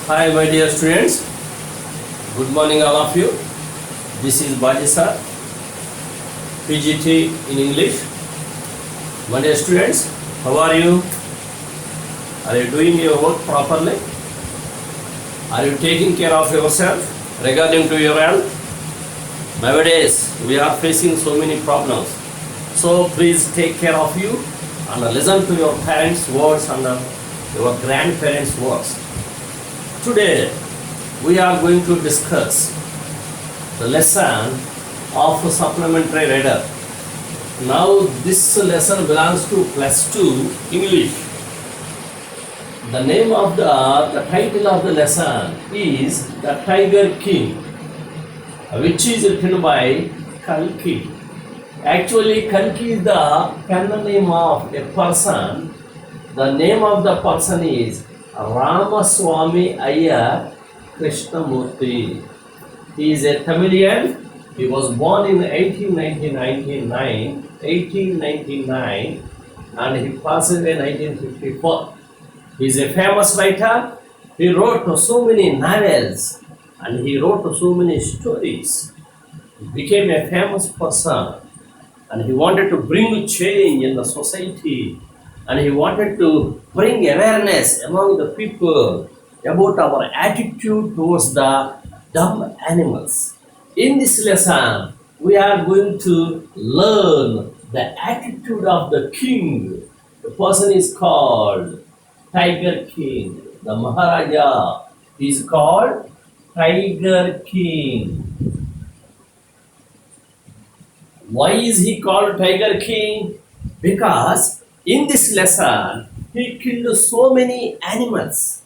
Hi, my dear students. Good morning, all of you. This is Baji sir, PGT in English. My dear students, how are you? Are you doing your work properly? Are you taking care of yourself regarding to your health? Nowadays, we are facing so many problems. So please take care of you and listen to your parents' words and your grandparents' words. Today, we are going to discuss the lesson of supplementary reader. Now, this lesson belongs to plus 2 English. The name of the title of the lesson is The Tiger King, which is written by Kalki. Actually, Kalki is the pen name of a person. The name of the person is Ramaswamy Iyer Krishnamurti. He is a Tamilian. He was born in 1899 and he passed away in 1954. He is a famous writer. He wrote so many novels and he wrote so many stories. He became a famous person and he wanted to bring change in the society. And he wanted to bring awareness among the people about our attitude towards the dumb animals. In this lesson, we are going to learn the attitude of the king. The person is called Tiger King. The Maharaja is called Tiger King. Why is he called Tiger King? Because in this lesson, he killed so many animals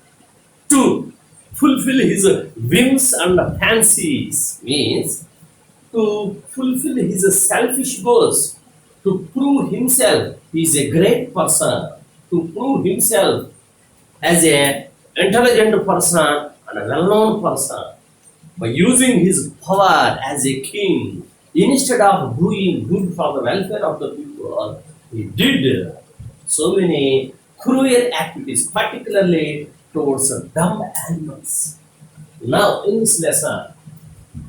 to fulfill his whims and fancies, means to fulfill his selfish goals, to prove himself he is a great person, to prove himself as an intelligent person and a well-known person. By using his power as a king, instead of doing good for the welfare of the people, he did so many cruel activities, particularly towards dumb animals. Now, in this lesson,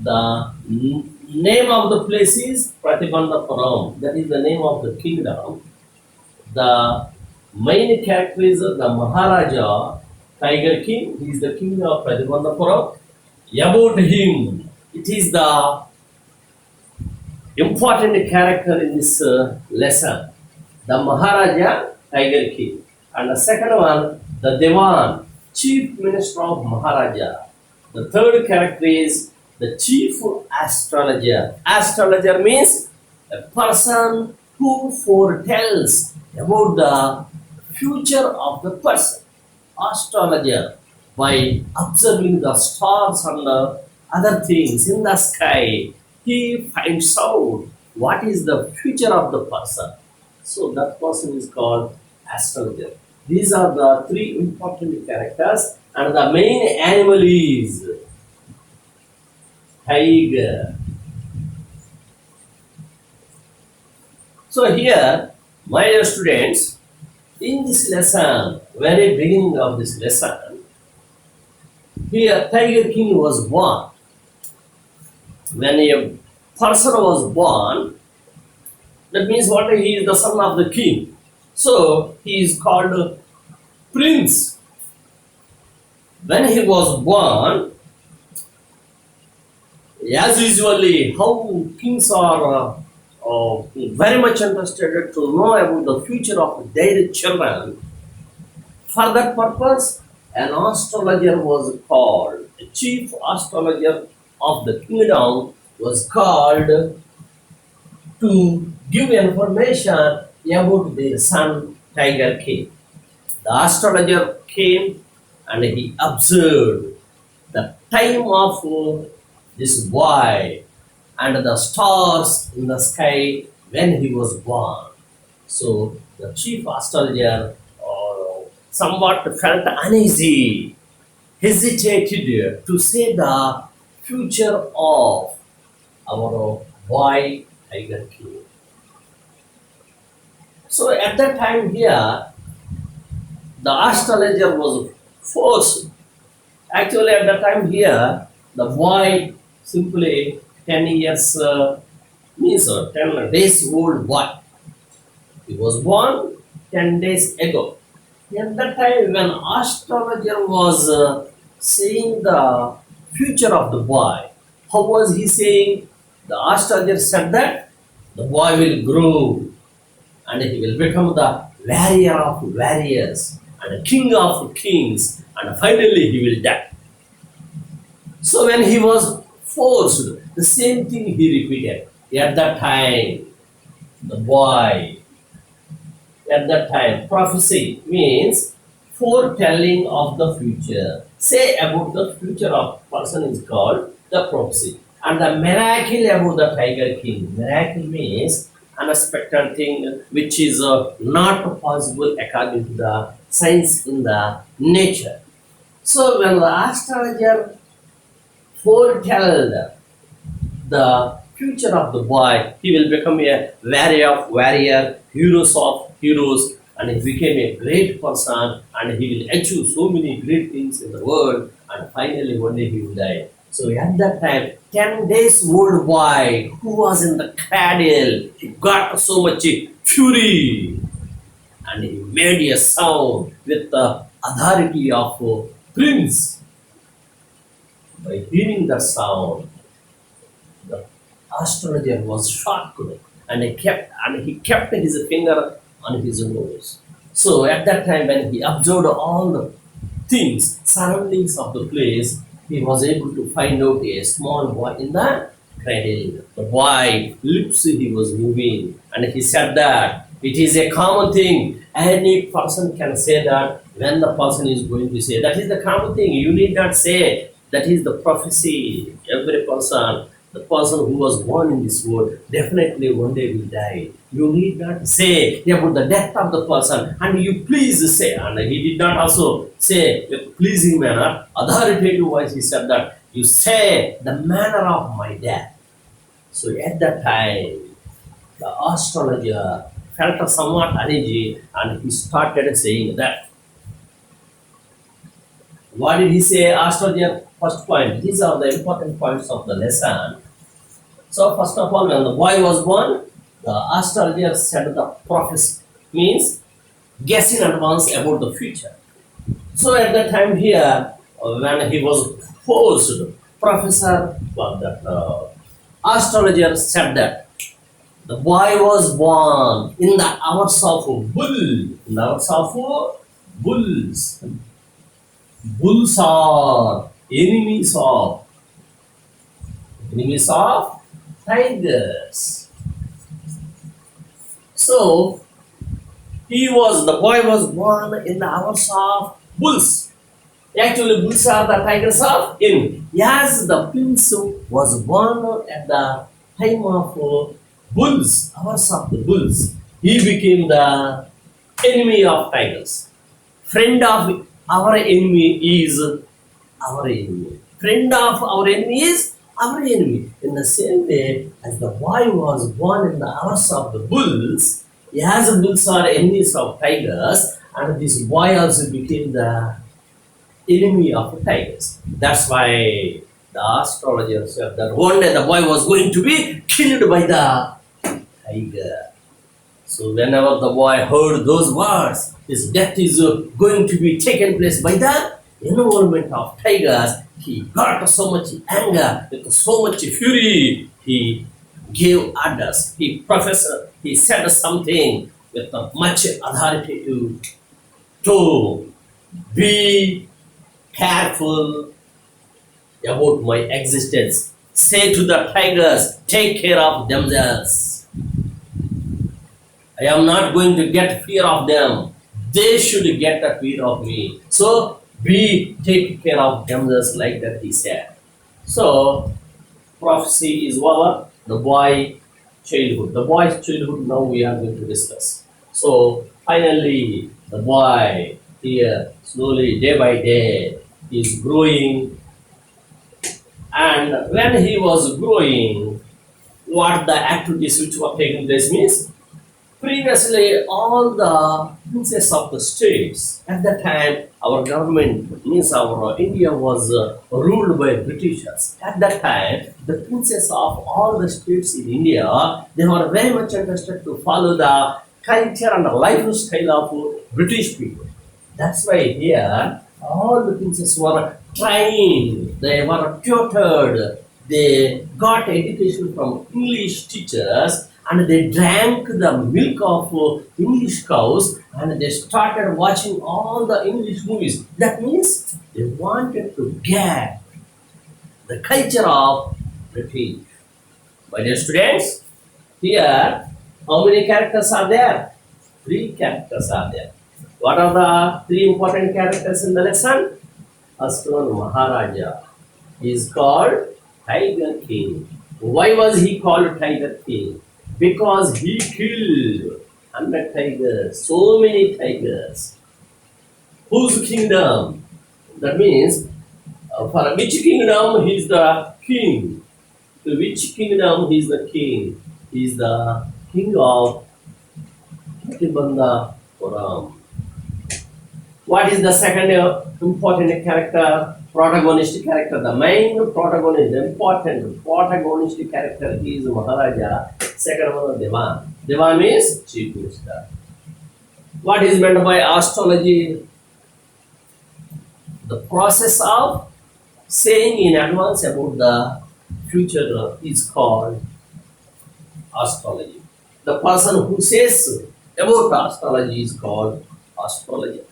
the name of the place is Pratibandhapuram. That is the name of the kingdom. The main character is the Maharaja, Tiger King. He is the king of Pratibandhapuram. About him, it is the important character in this lesson. The Maharaja, Tiger King. And the second one, the Dewan, Chief Minister of Maharaja. The third character is the Chief Astrologer. Astrologer means a person who foretells about the future of the person. Astrologer, by observing the stars and other things in the sky, he finds out what is the future of the person. So that person is called astrologer. These are the three important characters, and the main animal is tiger. So here, my dear students, in this lesson, very beginning of this lesson, here Tiger King was born. When a person was born, that means what? He is the son of the king. So he is called prince. When he was born, as usually, how kings are very much interested to know about the future of their children. For that purpose, an astrologer was called. The chief astrologer of the kingdom was called to give information about their son Tiger King. The astrologer came and he observed the time of this boy and the stars in the sky when he was born. So the chief astrologer somewhat felt uneasy, hesitated to say the future of our boy Tiger King. So at that time here, the astrologer was forced Actually, at that time here, the boy simply 10 years means 10 days old boy. He was born 10 days ago. At that time, when astrologer was saying the future of the boy, how was he saying? The astrologer said that the boy will grow and he will become the warrior of warriors and king of kings, and finally he will die. So when he was forced, the same thing he repeated. At that time, the boy, at that time, prophecy means foretelling of the future. Say about the future of person is called the prophecy. And the miracle about the tiger king. Miracle means unexpected thing which is not possible according to the science in the nature. So when the astrologer foretell the future of the boy, he will become a warrior, heroes of heroes, and he became a great person, and he will achieve so many great things in the world, and finally one day he will die. So at that time, 10 days old boy who was in the cradle, he got so much fury, and he made a sound with the authority of a prince. By hearing the sound, the astrologer was shocked, and he kept his finger on his nose. So at that time, when he observed all the things, surroundings of the place, he was able to find out a small boy in the cradle. The boy lips he was moving, and he said that it is a common thing. Any person can say that when the person is going to say that is the common thing. You need not say that is the prophecy. Every person, the person who was born in this world, definitely one day will die. You need not say about the death of the person, and you please say. And he did not also say with pleasing manner, authoritative voice. He said that you say the manner of my death. So at that time, the astrologer felt somewhat uneasy, and he started saying that. What did he say? Astrologer, first point. These are the important points of the lesson. So first of all, when the boy was born, the astrologer said the prophecy means guess in advance about the future. So at that time here, when he was forced, professor, astrologer said that the boy was born in the hours of bull, in the hours of bulls. Bulls are enemies of tigers. So the boy was born in the hours of bulls. Actually, bulls are the tigers of enemy. Yes, the prince was born at the time of bulls, hours of the bulls. He became the enemy of tigers. Friend of our enemy is our enemy. Friend of our enemy is our enemy. In the same way as the boy was born in the hours of the bulls, as the bulls are enemies of tigers, and this boy also became the enemy of tigers. That's why the astrologer said that one day the boy was going to be killed by the tiger. So whenever the boy heard those words, his death is going to be taken place by the involvement of tigers, he got so much anger, with so much fury, he gave orders, he prophesied, he said something with much authority to be careful about my existence. Say to the tigers, take care of themselves. I am not going to get fear of them. They should get the fear of me. So take care of themselves, like that he said. So prophecy is over. The boy's childhood now we are going to discuss. So finally the boy here slowly day by day is growing, and when he was growing, what the activities which were taking place means Previously, all the princes of the states at that time, our government means our India was ruled by Britishers. At that time, the princes of all the states in India they were very much interested to follow the culture and the lifestyle of British people. That's why here all the princes were trained, they were tutored, they got education from English teachers and they drank the milk of English cows and they started watching all the English movies. That means they wanted to get the culture of British. My dear students, here how many characters are there? Three characters are there. What are the three important characters in the lesson? First one, Maharaja. He is called Tiger King. Why was he called Tiger King? Because he killed 100 tigers, so many tigers. Whose kingdom? That means, for which kingdom he is the king? To which kingdom he is the king? He is the king of Puram. What is the second important character? Protagonist character. The main protagonist, the important protagonist character is Maharaja. Second one is Devan. Devan means chief minister. What is meant by astrology? The process of saying in advance about the future is called astrology. The person who says about astrology is called astrologer.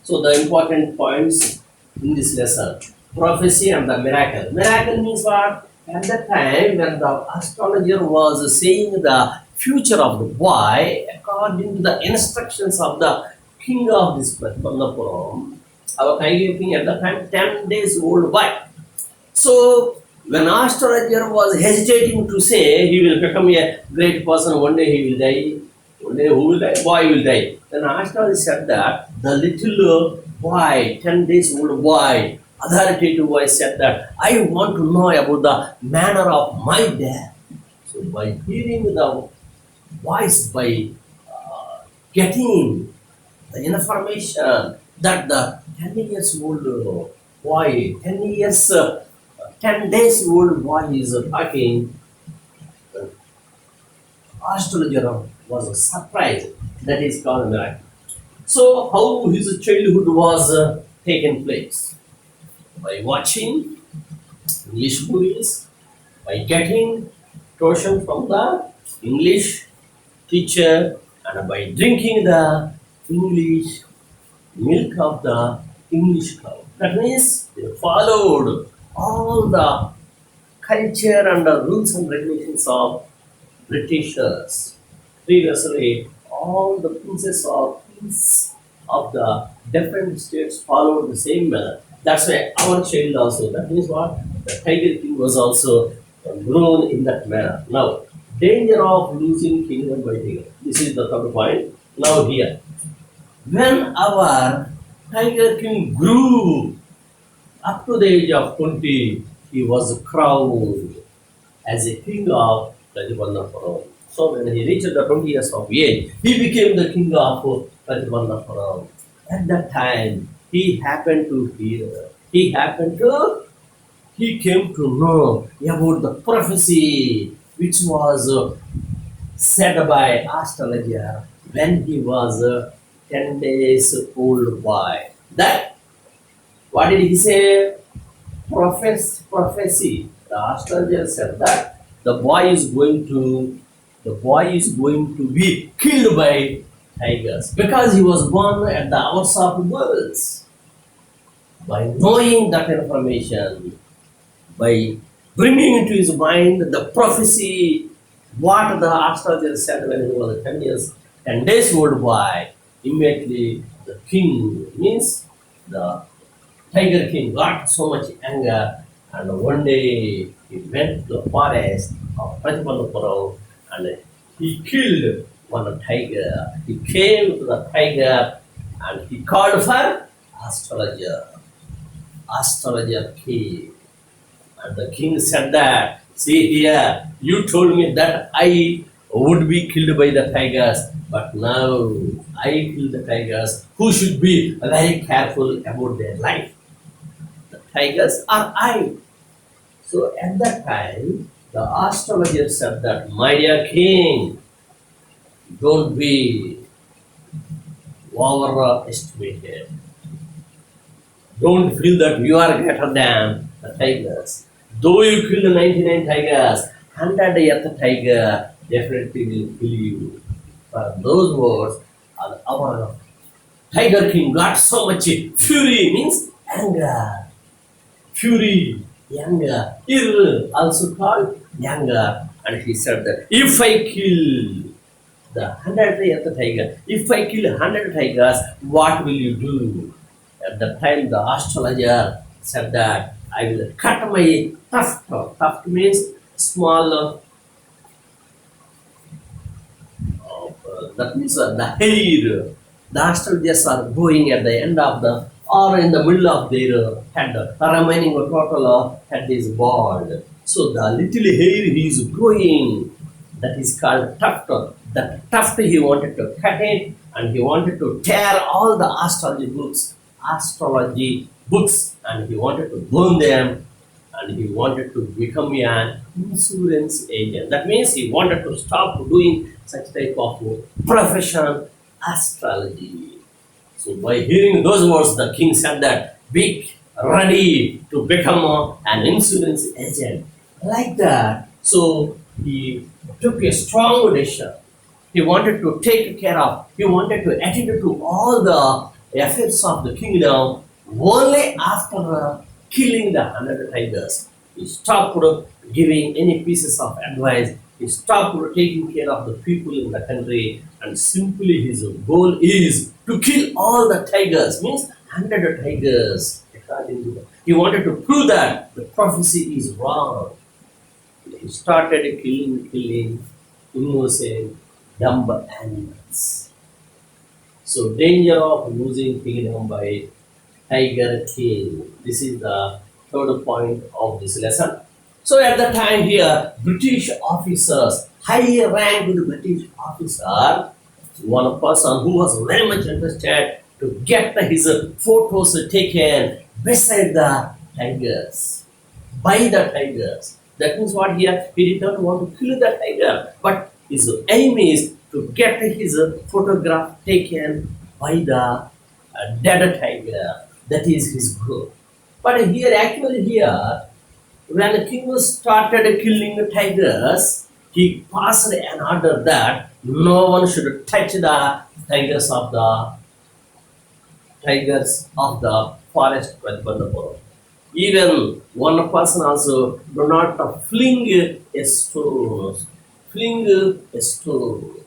So the important points in this lesson, prophecy and the miracle. Miracle means what? At the time when the astrologer was saying the future of the boy according to the instructions of the king of this Pratibandhapuram, our Tiger king at the time 10 days old boy. So when astrologer was hesitating to say he will become a great person, one day he will die, one day who will die? Boy will die. Then astrologer said that the little boy, 10 days old boy, authoritative voice said that I want to know about the manner of my death. So by hearing the voice, by getting the information that the 10 years old boy, 10 days old boy is talking, the astrologer was surprised. That is called miracle. So, how his childhood was taken place? By watching English movies, by getting tuition from the English teacher, and by drinking the English milk of the English cow. That means they followed all the culture and the rules and regulations of Britishers. Previously, all the princes or kings of the different states followed the same manner. That's why our child also. That means what? The Tiger King was also grown in that manner. Now, danger of losing kingdom by tiger. This is the third point. Now here, when our Tiger King grew up to the age of 20, he was crowned as a king of Rajabandhapuram. So when he reached the 20 years of age, he became the king of Rajabandhapuram. At that time, he happened to hear, he came to know about the prophecy which was said by astrologer when he was 10 days old boy. That, what did he say? Prophecy. The astrologer said that the boy is going to be killed by tigers because he was born at the hours of birds. By knowing that information, by bringing into his mind the prophecy, what the astrologer said when he was 10 years, 10 days old boy, immediately the king, means the Tiger King, got so much anger, and one day he went to the forest of Pratibandhapuram and he killed one tiger. He came to the tiger and he called for astrologer. Astrologer came. And the king said that, see here, you told me that I would be killed by the tigers. But now I kill the tigers who should be very careful about their life. The tigers are I. So at that time, the astrologer said that, my dear king, don't be overestimated. Don't feel that you are greater than the tigers. Though you kill 99 tigers, 100th tiger definitely will kill you. But those words are our tiger king got so much fury, means anger. Fury, anger. Ir, also called anger. And he said that if I kill the 100th tiger, if I kill 100 tigers, what will you do? At the time, the astrologer said that I will cut my tuft. Tuft means small, that means the hair. The astrologers are going at the end of the or in the middle of their head. The remaining total head is bald. So the little hair is growing. That is called tuft. The tuft he wanted to cut it and he wanted to tear all the astrology books and he wanted to burn them and he wanted to become an insurance agent. That means he wanted to stop doing such type of profession, astrology. So by hearing those words, the king said that, be ready to become an insurance agent. Like that. So he took a strong decision. He wanted to take care of, he wanted to attend to all the affairs of the kingdom only after killing the 100 tigers. He stopped giving any pieces of advice. He stopped taking care of the people in the country, and simply his goal is to kill all the tigers, means 100 tigers. He wanted to prove that the prophecy is wrong. He started killing innocent, dumb animals. So danger of losing kingdom by tiger king. This is the third point of this lesson. So at the time here, British officers, high ranked British officer, one person who was very much interested to get his photos taken beside the tigers, by the tigers. That means what here? He did not want to kill the tiger, but his aim is to get his photograph taken by the dead tiger. That is his goal. But here, actually here, when the king started killing the tigers, he passed an order that no one should touch the tigers of the forest. Even one person also do not fling a stone. Fling a stone.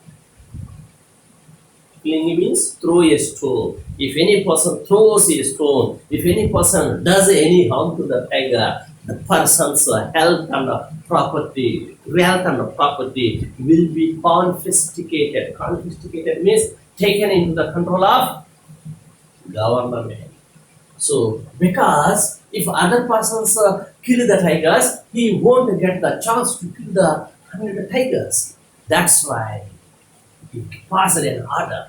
Fling means throw a stone. If any person throws a stone, if any person does any harm to the tiger, the person's health and property, wealth and property will be confiscated. Confiscated means taken into the control of government. So, because if other persons kill the tigers, he won't get the chance to kill the 100 tigers. That's why he passed an order.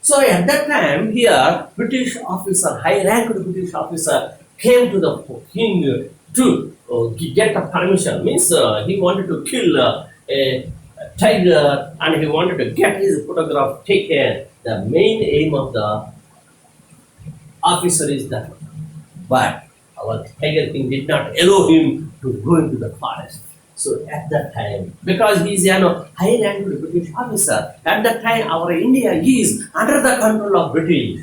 So at that time here, British officer, high-ranked British officer came to the king to get a permission. Means he wanted to kill a tiger and he wanted to get his photograph taken. The main aim of the officer is that. But our tiger king did not allow him to go into the forest. So at that time, because he is a high-ranked British officer, at that time our India is under the control of British.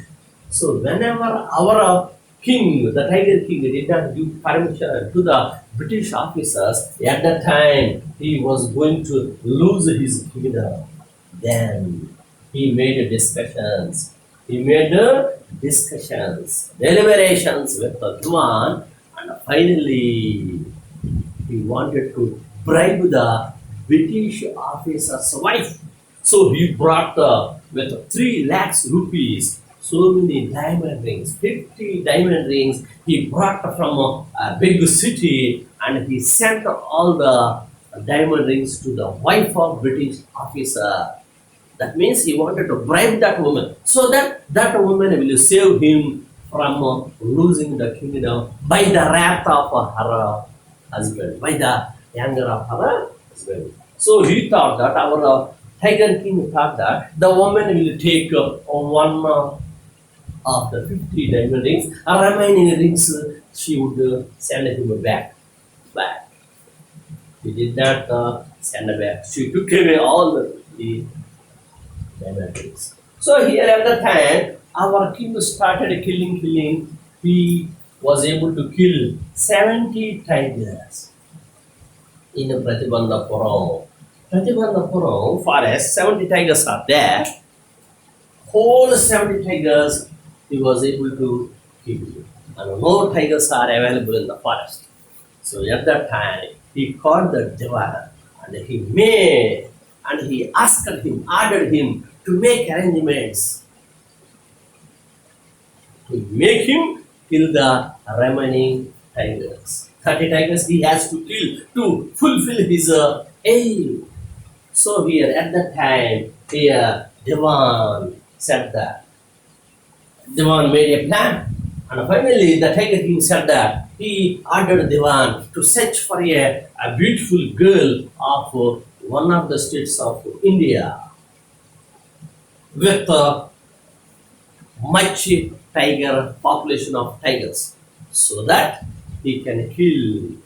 So whenever our king, the tiger king, did not give permission to the British officers, at that time he was going to lose his kingdom. Then he made discussions. He made discussions, deliberations with the Duan, and finally he wanted to bribe the British officer's wife. So he brought with 3 lakhs rupees, so many diamond rings, 50 diamond rings. He brought from a big city and he sent all the diamond rings to the wife of British officer. That means he wanted to bribe that woman so that that woman will save him from losing the kingdom by the wrath of her husband, by the anger of her husband. So he thought that our Tiger King thought that the woman will take one of the 50 diamond rings, remaining rings she would send him back. He did not send back. She took away all the diamonds. So here at the time, our king started killing. He was able to kill 70 tigers in Pratibandhapuram. Pratibandhapuram forest, 70 tigers are there. Whole 70 tigers he was able to kill. And no tigers are available in the forest. So at that time, he called the Devan and he asked him, ordered him to make arrangements to make him kill the remaining tigers. 30 tigers he has to kill to fulfill his aim. So here at that time, here Devan said that. Devan made a plan. And finally, the Tiger King said that he ordered Devan to search for a beautiful girl of one of the states of India with much tiger population of tigers so that he can kill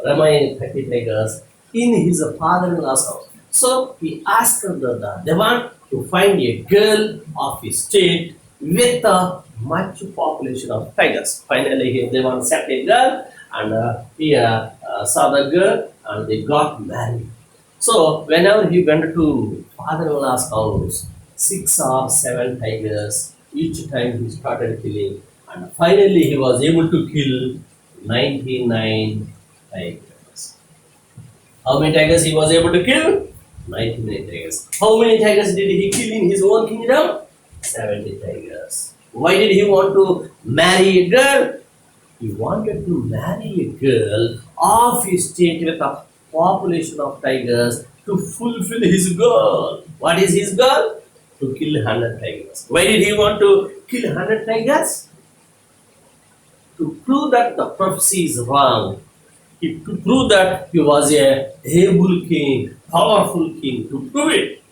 remaining 30 tigers in his father-in-law's house. So he asked the Devan to find a girl of his state with much population of tigers. Finally, Devan set a girl and he saw the girl and they got married. So whenever he went to father-in-law's house, 6 or 7 tigers, each time he started killing and finally he was able to kill 99 tigers. How many tigers he was able to kill? 99 tigers. How many tigers did he kill in his own kingdom? 70 tigers. Why did he want to marry a girl? He wanted to marry a girl of his state with a population of tigers to fulfill his goal. What is his goal? To kill 100 tigers. Why did he want to kill 100 tigers? To prove that the prophecy is wrong. To prove that he was a able king, powerful king. To prove it.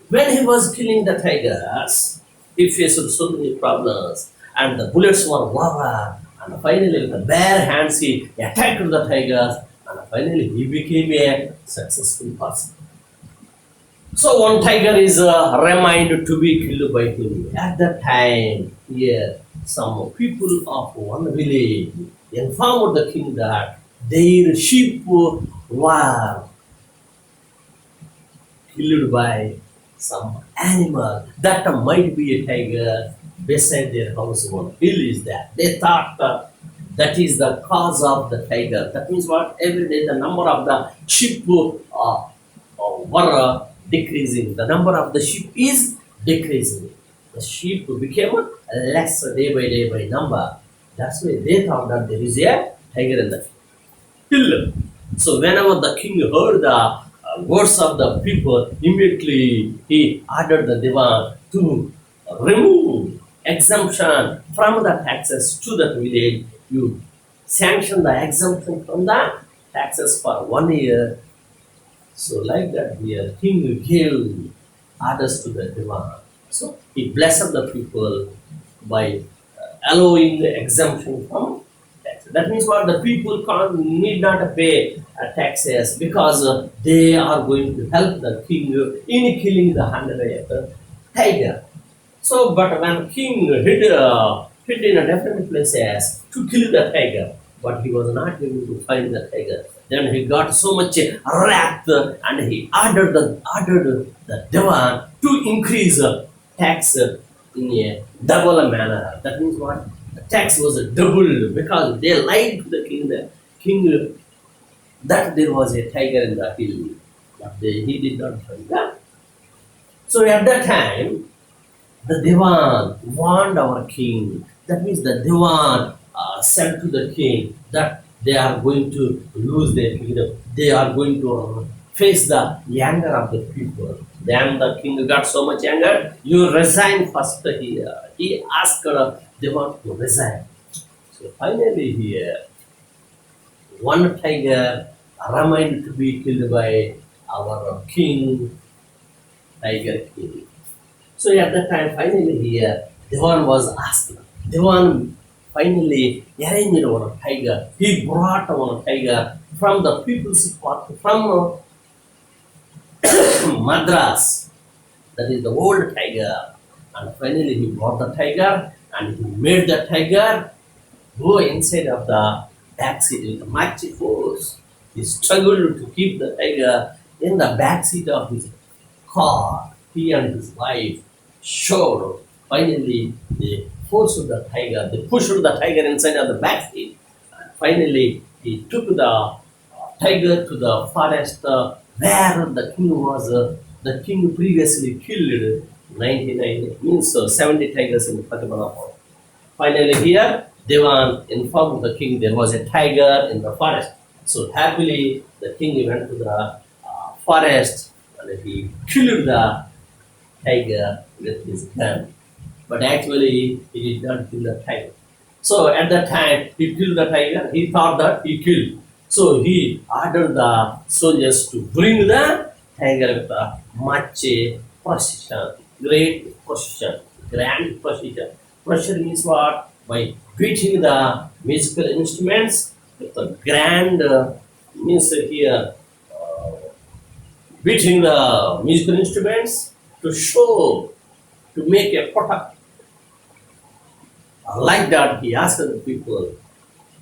When he was killing the tigers, he faced so many problems and the bullets were lava and finally with the bare hands he attacked the tigers and finally he became a successful person. So one tiger is reminded to be killed by him. At that time, here some people of one village informed the king that their sheep were killed by some animal that might be a tiger beside their house. One hill is that. They thought that is the cause of the tiger. That means what? Every day the number of the sheep were decreasing. The number of the sheep is decreasing. The sheep became less day by number. That's why they thought that there is a tiger in the hill. So whenever the king heard the words of the people, immediately he ordered the Divan to remove exemption from the taxes to that village. You sanction the exemption from the taxes for 1 year. So like that, the king gave orders to the Divan. So he blessed the people by allowing the exemption from taxes. That means what? The people need not pay taxes because they are going to help the king in killing the 100th tiger. So, but when king hid in a different places to kill the tiger, but he was not able to find the tiger. Then he got so much wrath and he ordered the Divan to increase tax in a double manner. That means what? The tax was doubled because they lied to the king. The king that there was a tiger in the hill, but he did not find that. So at that time, the Divan warned our king. That means the Divan said to the king that they are going to lose their kingdom. They are going to face the anger of the people. Then the king got so much anger. You resign first here. He asked Devan to resign. So finally here, one tiger remained to be killed by our king, tiger king. So at that time, finally here, Devan was asked. Devan finally arranged one tiger. He brought one tiger from the people's park, from Madras. That is the old tiger. And finally he brought the tiger and he made the tiger go inside of the back seat with much force. He struggled to keep the tiger in the back seat of his car. He and his wife showed. Finally, they forced the tiger. They pushed the tiger inside of the back seat. And finally, he took the tiger to the forest where the king was. The king previously killed 99, means 70 tigers in Fatimala forest. Finally, here, Devan informed the king there was a tiger in the forest. So happily, the king went to the forest and he killed the tiger with his gun. But actually, he did not kill the tiger. So at that time, he killed the tiger. He thought that he killed. So he ordered the soldiers to bring the tiger with a much procession, great procession, grand procession. Procession means what? By beating the musical instruments with a grand means here beating the musical instruments to show, to make a product. Like that, he asked the people.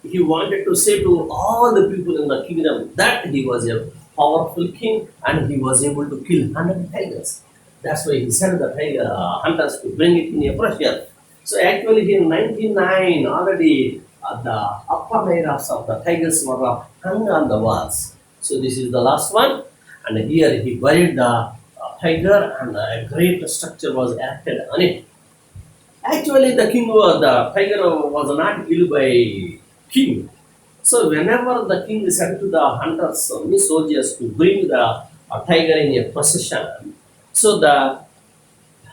He wanted to say to all the people in the kingdom that he was a powerful king and he was able to kill 100 tigers. That's why he sent the tiger hunters to bring it in a procession. So actually in 99 already the upper layers of the tigers were hung on the walls. So this is the last one, and here he buried the tiger and a great structure was erected on it. Actually the the tiger was not killed by king. So whenever the king sent to the hunters, soldiers to bring the tiger in a procession, so the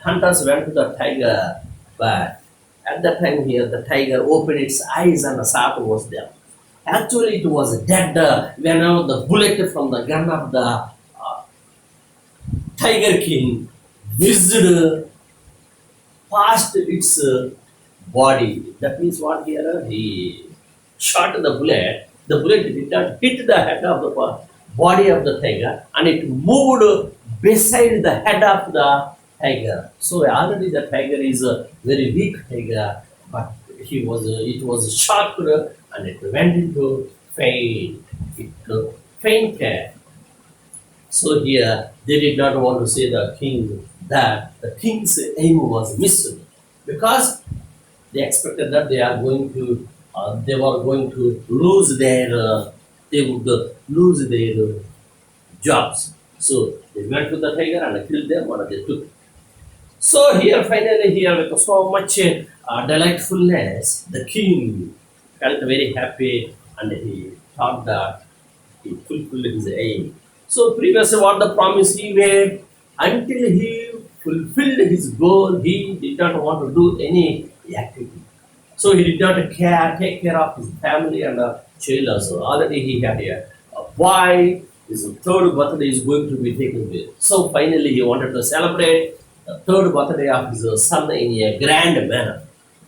hunters went to the tiger, but at that time here, the tiger opened its eyes and the sap was there. Actually, it was dead whenever the bullet from the gun of the tiger king whizzed past its body. That means what here? He shot the bullet. The bullet did not hit the head of the body of the tiger and it moved beside the head of the tiger. So already the tiger is a very weak tiger, but it was shocked and it went into faint. It fainted. So here they did not want to say the king that the king's aim was missed because they expected that they were going to lose their they would lose their jobs. So they went to the tiger and killed them and they took. So here finally here with so much delightfulness, the king felt very happy and he thought that he fulfilled his aim. So previously what the promise he made, until he fulfilled his goal, he did not want to do any activity. So he did not take care of his family and child also. Already he had a boy, his third birthday is going to be taken place. So finally he wanted to celebrate the third birthday of his son in a grand manner.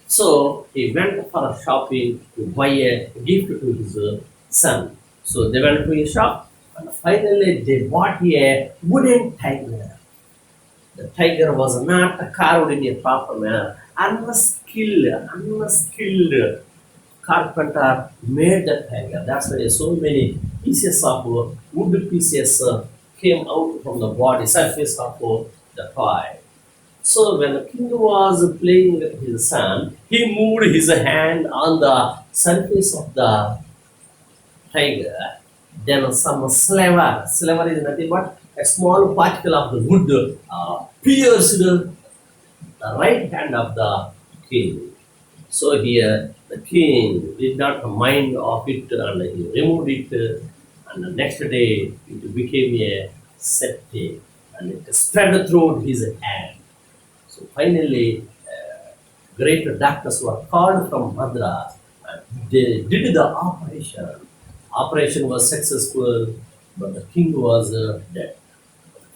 So he went for a shopping to buy a gift to his son. So they went to a shop and finally they bought a wooden tiger. The tiger was not carved in a proper manner. Unskilled carpenter made the tiger. That's why so many pieces of wood pieces came out from the body surface of the toy. So when the king was playing with his son, he moved his hand on the surface of the tiger. Then some slaver is nothing but a small particle of the wood pierced the right hand of the king. So here the king did not mind of it and he removed it and the next day it became a septic and it spread through his hand. So finally great doctors were called from Madras and they did the operation. Operation was successful but the king was dead.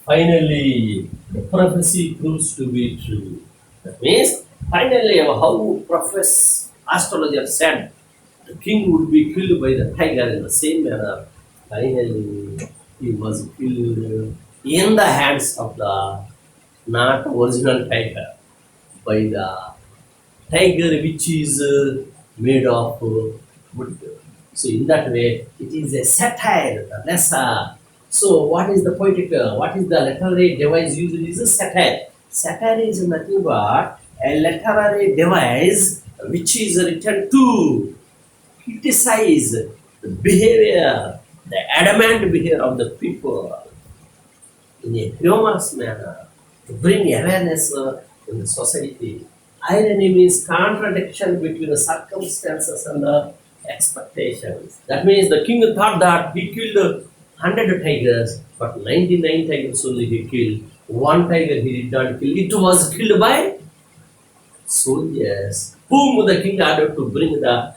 Finally, the prophecy proves to be true. That means, finally, how Professor Astrologer said the king would be killed by the tiger in the same manner. Finally, he was killed in the hands of the not original tiger by the tiger which is made of wood. So in that way, it is a satire, a lesser. So what is the poetical? What is the literary device used? Is a satire. Satire is nothing but a literary device which is written to criticize the behavior, the adamant behavior of the people in a humorous manner to bring awareness in the society. Irony means contradiction between the circumstances and the expectations. That means the king thought that he killed 100 tigers, but 99 tigers only he killed. One tiger he did not kill. It was killed by soldiers, whom the king ordered to bring the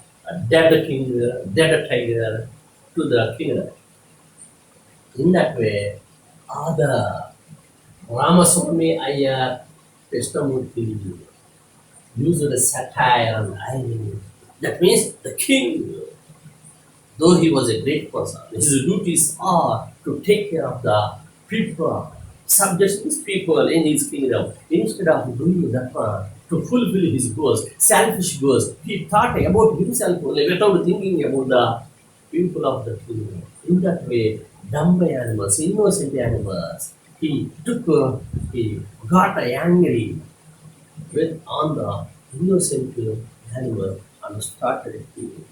dead tiger to the kingdom. In that way, other Ramaswamy Iyer Krishnamurti used a satire and irony. That means the king, though he was a great person, his duties are to take care of the people, subject his people in his kingdom. Instead of doing that one, to fulfill his goals, selfish goals, he thought about himself only without thinking about the people of the kingdom. In that way, dumb animals, innocent animals, he got angry with on the innocent animal and started killing.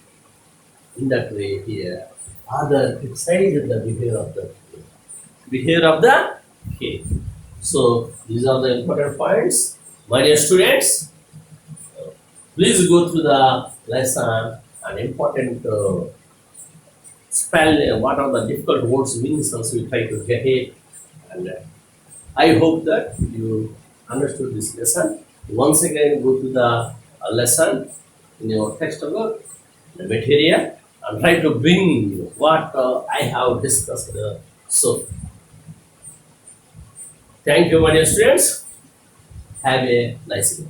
In that way, here, other criticized the behavior of the king. So these are the important points. My dear students, please go through the lesson and important spell. What are the difficult words meanings? Also, we try to get it. And I hope that you understood this lesson. Once again, go to the lesson in your textbook, the material, and try to bring what I have discussed. So, thank you, my dear students. Have a nice day.